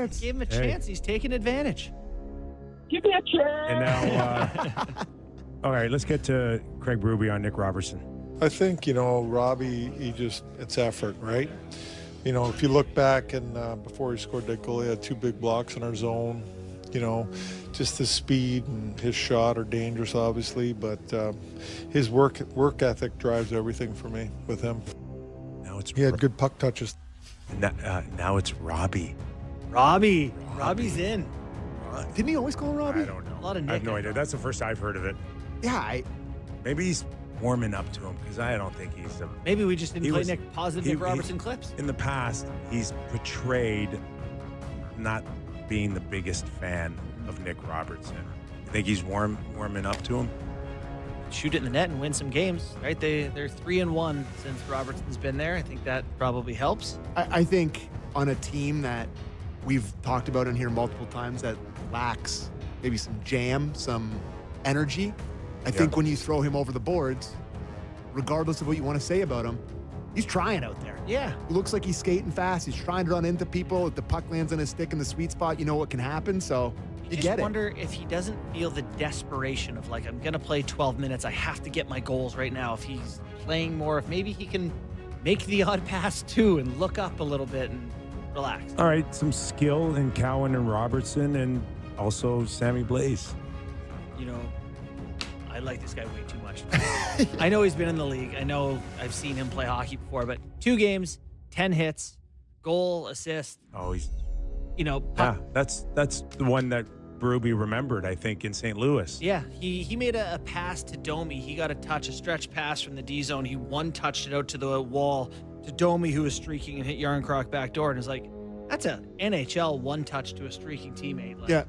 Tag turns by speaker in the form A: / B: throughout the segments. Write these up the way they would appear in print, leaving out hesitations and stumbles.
A: chance.
B: Gave him a chance. He's taking advantage.
C: Give me a chance.
A: And now, all right, let's get to Craig Berube on Nick Robertson.
D: I think, Robbie, it's effort, right? If you look back and before he scored that goal, he had 2 big blocks in our zone. Just his speed and his shot are dangerous, obviously, but his work ethic drives everything for me with him.
A: Now it's
D: He had good puck touches.
A: now it's Robbie.
B: Robbie's in.
E: Didn't he always call him Robbie?
A: I don't know.
B: A lot of
A: I have
B: Nick.
A: no idea. That's the first I've heard of it.
E: Yeah,
A: Maybe he's warming up to him because I don't think he's a.
B: Maybe we just didn't
A: He
B: play
A: was-
B: Nick Robertson clips.
A: In the past, he's portrayed not being the biggest fan of Nick Robertson. You think he's warming up to him?
B: Shoot it in the net and win some games, right? They're 3-1 since Robertson's been there. I think that probably helps.
E: I think on a team that we've talked about in here multiple times that lacks maybe some jam, some energy, I think when you throw him over the boards, regardless of what you want to say about him, he's trying out there.
B: Yeah.
E: He looks like he's skating fast. He's trying to run into people. If the puck lands on his stick in the sweet spot, you know what can happen. So you
B: just
E: get it.
B: wonder if he doesn't feel the desperation of, like, I'm going to play 12 minutes. I have to get my goals right now. If he's playing more, if maybe he can make the odd pass too and look up a little bit and relax.
A: All right, some skill in Cowan and Robertson and also Sammy Blaze.
B: I like this guy way too much. I know he's been in the league. I know I've seen him play hockey before, but 2 games, 10 hits, goal, assist.
A: Oh, he's
B: puck.
A: that's the one that Berube remembered, I think, in St. Louis.
B: Yeah, he made a pass to Domi. He got a stretch pass from the D zone. He one-touched it out to the wall to Domi, who was streaking and hit Yarncroc back door. And it's like, that's a NHL one-touch to a streaking teammate. Like,
E: Yeah.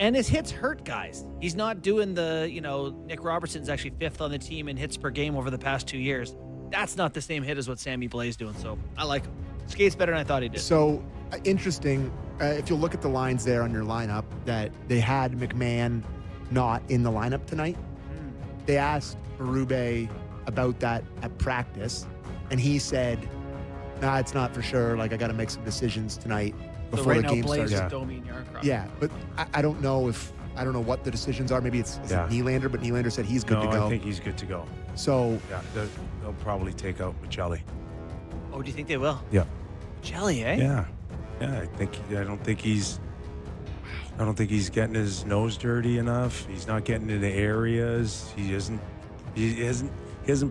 B: And his hits hurt guys. He's not doing Nick Robertson's actually 5th on the team in hits per game over the past 2 years. That's not the same hit as what Sammy Blaze doing. So I like him. Skates better than I thought he did.
E: So interesting. If you look at the lines there on your lineup, that they had McMahon not in the lineup tonight. They asked Berube about that at practice, and he said, "Nah, it's not for sure. Like, I got to make some decisions tonight before
B: so right
E: the
B: now,
E: game
B: Blaze
E: starts."
B: is Domi and Yarncroc.
E: Yeah, but I don't know what the decisions are. Maybe it's it Nylander, but Nylander said he's good to go.
A: I think he's good to go.
E: So
A: yeah, they'll probably take out Michelli.
B: Oh, do you think they will?
A: Yeah.
B: Jelly, eh?
A: Yeah. I don't think he's getting his nose dirty enough. He's not getting into areas. He hasn't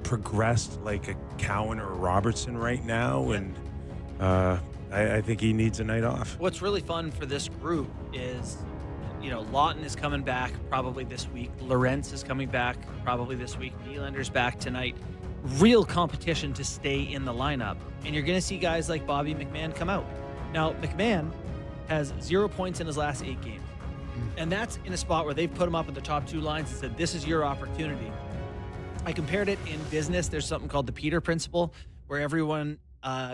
A: progressed like a Cowan or Robertson right now, and I think he needs a night off.
B: What's really fun for this group is, Lawton is coming back probably this week. Lorentz is coming back probably this week. Nylander's back tonight. Real competition to stay in the lineup. And you're going to see guys like Bobby McMahon come out. Now, McMahon has 0 points in his last 8 games. And that's in a spot where they've put him up at the top 2 lines and said, this is your opportunity. I compared it in business. There's something called the Peter Principle, where everyone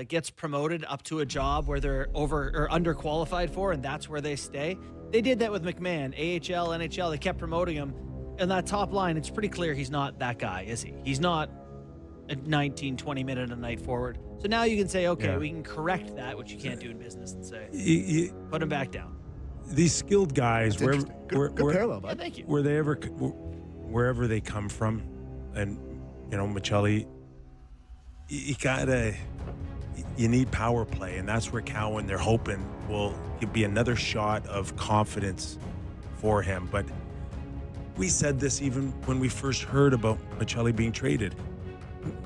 B: gets promoted up to a job where they're over or underqualified for, and that's where they stay. They did that with McMahon, AHL, NHL. They kept promoting him. And that top line, it's pretty clear he's not that guy, is he? He's not a 19, 20-minute a night forward. So now you can say, okay, we can correct that, which you can't do in business, and say, put him back down.
A: These skilled guys,
E: good parallel, bud.
B: Thank you.
A: Wherever they come from, and Michelli, you need power play, and that's where Cowan, they're hoping, will be another shot of confidence for him. But we said this even when we first heard about Michelli being traded.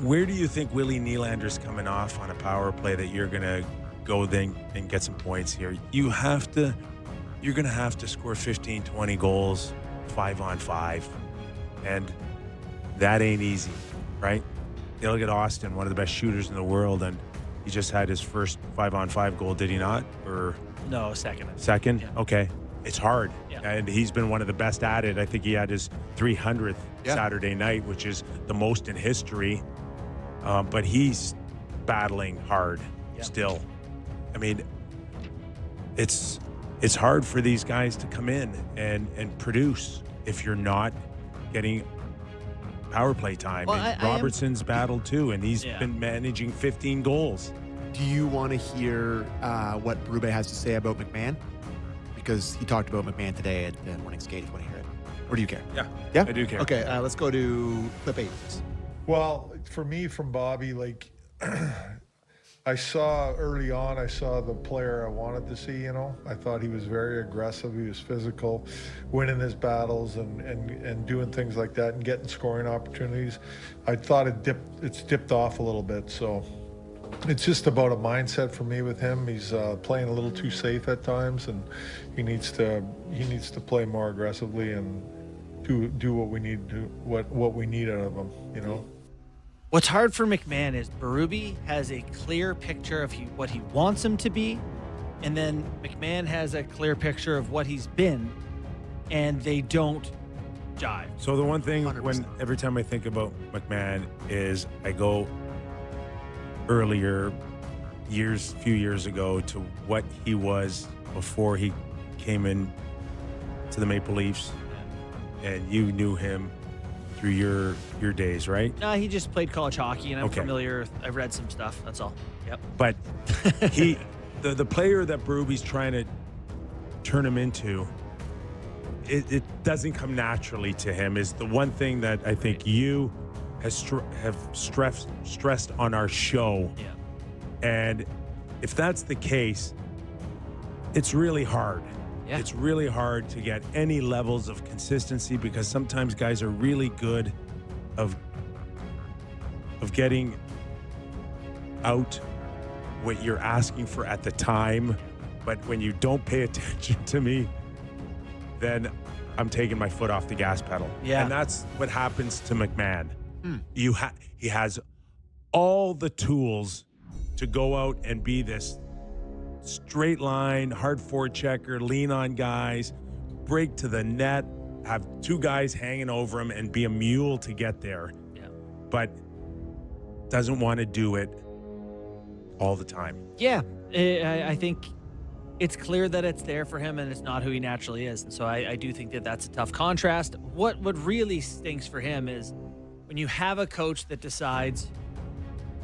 A: Where do you think Willie Nylander's coming off on a power play that you're going to go then and get some points here? You're going to have to score 15, 20 goals 5-on-5, and that ain't easy, right? You look at Austin, one of the best shooters in the world, and he just had his first 5-on-5 goal, did he not? Or
B: no, second.
A: Second?
B: Yeah.
A: Okay. It's hard.
B: Yeah.
A: And he's been one of the best at it. I think he had his 300th Saturday night, which is the most in history. But he's battling hard still. I mean, it's hard for these guys to come in and produce if you're not getting power play time.
B: Well,
A: and Robertson's battled too, and he's been managing 15 goals.
E: Do you want to hear what Berube has to say about McMahon? Because he talked about McMahon today at the morning skate. If you want to hear it, or do you care?
A: Yeah,
E: Yeah,
A: I do care.
E: Okay, let's go to clip 8.
D: Well, for me, from Bobby, like I saw early on, I saw the player I wanted to see. I thought he was very aggressive. He was physical, winning his battles and doing things like that and getting scoring opportunities. I thought it's dipped off a little bit. So it's just about a mindset for me with him. He's playing a little too safe at times, and he needs to play more aggressively and do what we need to do, what we need out of him.
B: What's hard for McMahon is Berube has a clear picture of what he wants him to be, and then McMahon has a clear picture of what he's been, and they don't jive.
A: So the one thing
E: 100%.
A: every time I think about McMahon is I go earlier, few years ago, to what he was before he came in to the Maple Leafs, and you knew him through your days, right?
B: No, he just played college hockey, and I'm
A: Okay.
B: familiar. I've read some stuff. That's all. Yep.
A: But the player that Berube's trying to turn him into, it doesn't come naturally to him. Is the one thing that I think you have stressed on our show.
B: Yeah.
A: And if that's the case, it's really hard.
B: Yeah.
A: It's really hard to get any levels of consistency, because sometimes guys are really good of getting out what you're asking for at the time. But when you don't pay attention to me, then I'm taking my foot off the gas pedal.
B: Yeah.
A: And that's what happens to McMahon. He has all the tools to go out and be this straight line, hard forechecker, lean on guys, break to the net, have two guys hanging over him, and be a mule to get there.
B: Yeah.
A: But doesn't want to do it all the time.
B: Yeah. I think it's clear that it's there for him, and it's not who he naturally is. And so I do think that that's a tough contrast. What really stinks for him is when you have a coach that decides,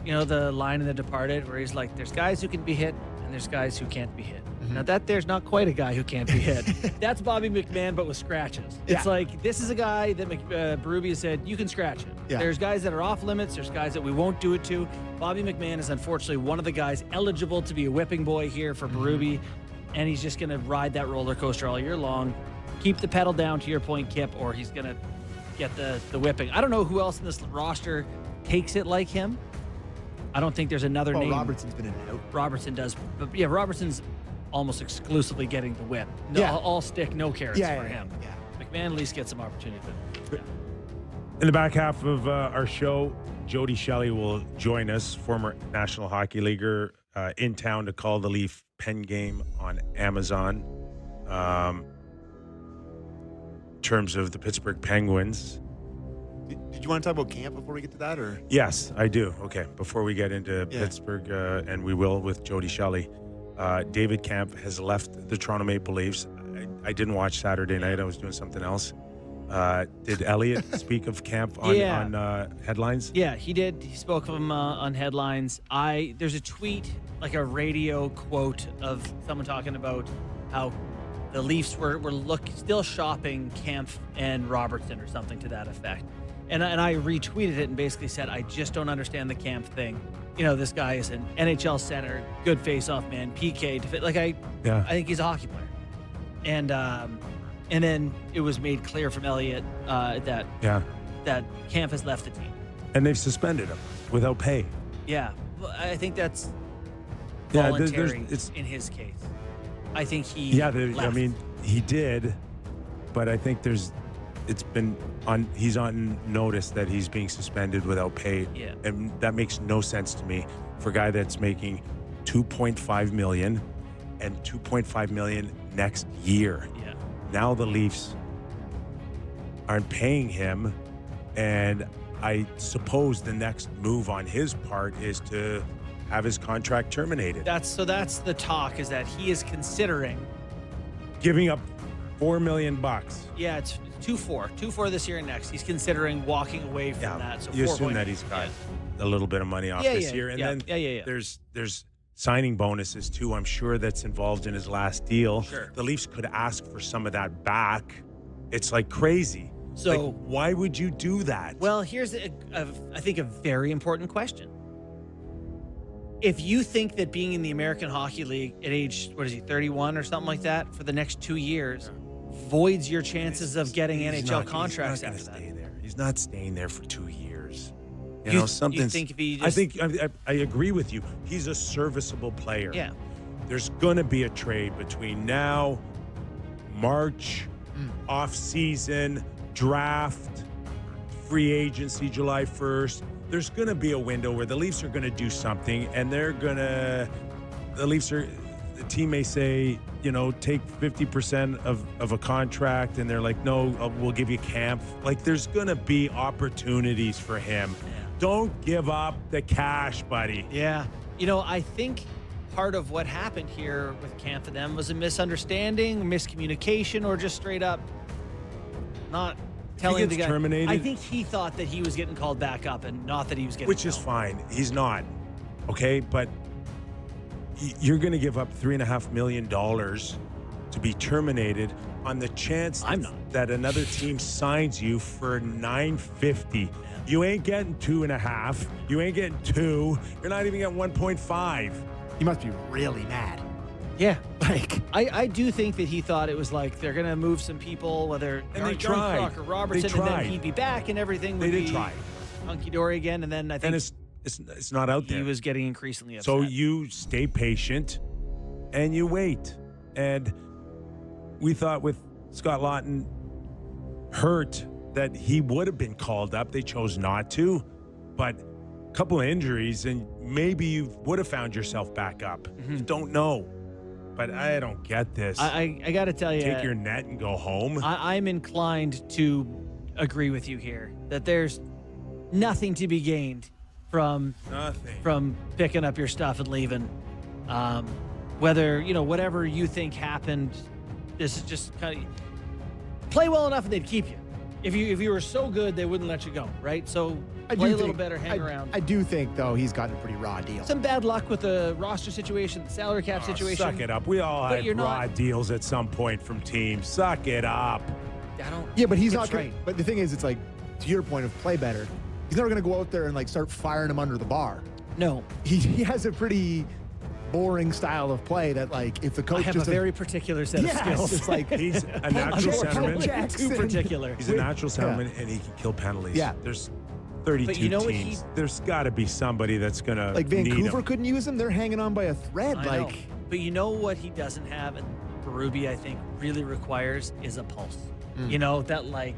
B: the line in The Departed where he's like, there's guys who can be hit and there's guys who can't be hit. Now there's not quite a guy who can't be hit. That's Bobby McMahon, but with scratches. It's like, this is a guy that Berube has said, you can scratch him.
E: Yeah.
B: There's guys that are off limits. There's guys that we won't do it to. Bobby McMahon is unfortunately one of the guys eligible to be a whipping boy here for Berube, and he's just going to ride that roller coaster all year long. Keep the pedal down, to your point, Kip, or he's going to get the whipping. I don't know who else in this roster takes it like him. I don't think there's another name.
E: Robertson's been in and out.
B: Robertson does. But yeah, Robertson's almost exclusively getting the whip. No,
E: Yeah.
B: all stick, no carrots
E: Yeah,
B: for
E: yeah,
B: him.
E: yeah.
B: McMahon at least gets some opportunity. But
A: In the back half of our show, Jody Shelley will join us, former National Hockey Leaguer, in town to call the Leaf Pen game on Amazon. In terms of the Pittsburgh Penguins.
E: Did you want to talk about camp before we get to that, or?
A: Yes, I do. Okay, before we get into
E: Yeah.
A: Pittsburgh, and we will with Jody Shelley, David Kampf has left the Toronto Maple Leafs. I didn't watch Saturday night. I was doing something else. Did Elliot speak of Kampf on headlines?
B: yeah, he did. He spoke of him on headlines. There's a tweet, like a radio quote of someone talking about how the Leafs were still shopping Kampf and Robertson or something to that effect. And I retweeted it and basically said, I just don't understand the Kampf thing. This guy is an NHL center, good face-off man, PK. I think he's a hockey player. And then it was made clear from Elliot that Kampf has left the team.
A: And they've suspended him without pay.
B: Yeah, well, I think that's
A: Yeah,
B: voluntary
A: it's
B: in his case. I think he left.
A: He did, but I think he's on notice that he's being suspended without pay.
B: Yeah.
A: And that makes no sense to me for a guy that's making $2.5 million and $2.5 million next year.
B: Yeah.
A: Now the Leafs aren't paying him, and I suppose the next move on his part is to have his contract terminated.
B: That's the talk, is that he is considering.
A: Giving up $4 million.
B: Yeah, it's 2-4 this year and next. He's considering walking away from that. So
A: you
B: 4
A: assume
B: point-
A: that he's got a little bit of money off this year, and then there's signing bonuses too, I'm sure, that's involved in his last deal.
B: Sure.
A: The Leafs could ask for some of that back. It's like crazy.
B: So
A: like, why would you do that?
B: Well, here's, I think, a very important question. If you think that being in the American Hockey League at age, 31 or something like that, for the next 2 years, voids your chances of getting NHL contracts
A: he's not
B: after
A: gonna
B: that.
A: stay there. He's not staying there for 2 years.
B: You
A: Something's.
B: think if he
A: I
B: just-
A: think I agree with you. He's a serviceable player.
B: Yeah.
A: There's going to be a trade between now, March, off season, draft, free agency, July 1st. There's going to be a window where the Leafs are going to do something, and the team may say, take 50% of a contract, and they're like, no, we'll give you camp. Like, there's going to be opportunities for him. Don't give up the cash, buddy.
B: Yeah. I think part of what happened here with Camp and them was a misunderstanding, miscommunication, or just straight up not telling the guy.
A: Terminated?
B: I think he thought that he was getting called back up and not that he was getting
A: Which is fine. He's not. Okay? But you're going to give up $3.5 million to be terminated on the chance that another team signs you for $950. You ain't getting 2.5. You ain't getting 2. You're not even getting 1.5.
E: He must be really mad.
B: Yeah. Like, I do think that he thought it was like they're going to move some people, whether
A: And they tried.
B: Clark or Robertson,
A: They
B: and then
A: tried.
B: he'd be back and everything would
A: They did
B: be
A: try.
B: hunky-dory again. And then I think
A: And it's not out there.
B: he was getting increasingly upset.
A: So you stay patient and you wait. And we thought with Scott Lawton hurt that he would have been called up. They chose not to. But a couple of injuries and maybe you would have found yourself back up. You don't know. But I don't get this.
B: I got to tell you,
A: Take your net and go home.
B: I'm inclined to agree with you here that there's nothing to be gained from
A: Nothing.
B: from picking up your stuff and leaving. Whether whatever you think happened, this is just kind of play well enough and they'd keep you. If you were so good, they wouldn't let you go, right? So play a little better, hang around.
E: I do think, though, he's gotten a pretty raw deal.
B: Some bad luck with the roster situation, the salary cap situation.
A: Suck it up. We all
B: But
A: had
B: you're
A: raw
B: not-
A: deals at some point from teams. Suck it up.
B: I don't.
E: Yeah, but he's
B: Kip's
E: not going
B: right.
E: to. But the thing is, it's like, to your point of play better, he's never going to go out there and like start firing him under the bar.
B: No,
E: He has a pretty boring style of play that, like, if the coach
B: I have
E: just
B: a very particular set of skills.
E: it's like
A: He's a natural centerman.
E: Jackson.
B: Too particular.
A: He's a natural centerman, and he can kill penalties.
E: Yeah.
A: There's 32
B: But you know what
A: teams. There's got to be somebody that's going to
E: like
A: need
E: Vancouver
A: him.
E: couldn't use him. They're hanging on by a thread.
B: I know.
E: Like,
B: But you know what he doesn't have, and Berube, I think, really requires is a pulse. That like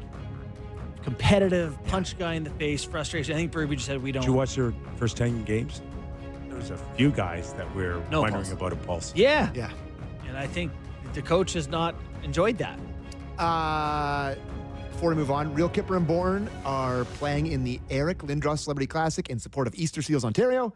B: competitive punch guy in the face, frustration. I think Berube just said we don't.
A: Did you watch their first 10 games? There was a few guys that were
B: No
A: wondering
B: pulse.
A: about a pulse.
B: Yeah.
E: yeah.
B: And I think the coach has not enjoyed that.
E: Before we move on, Real Kipper and Bourne are playing in the Eric Lindros Celebrity Classic in support of Easter Seals Ontario.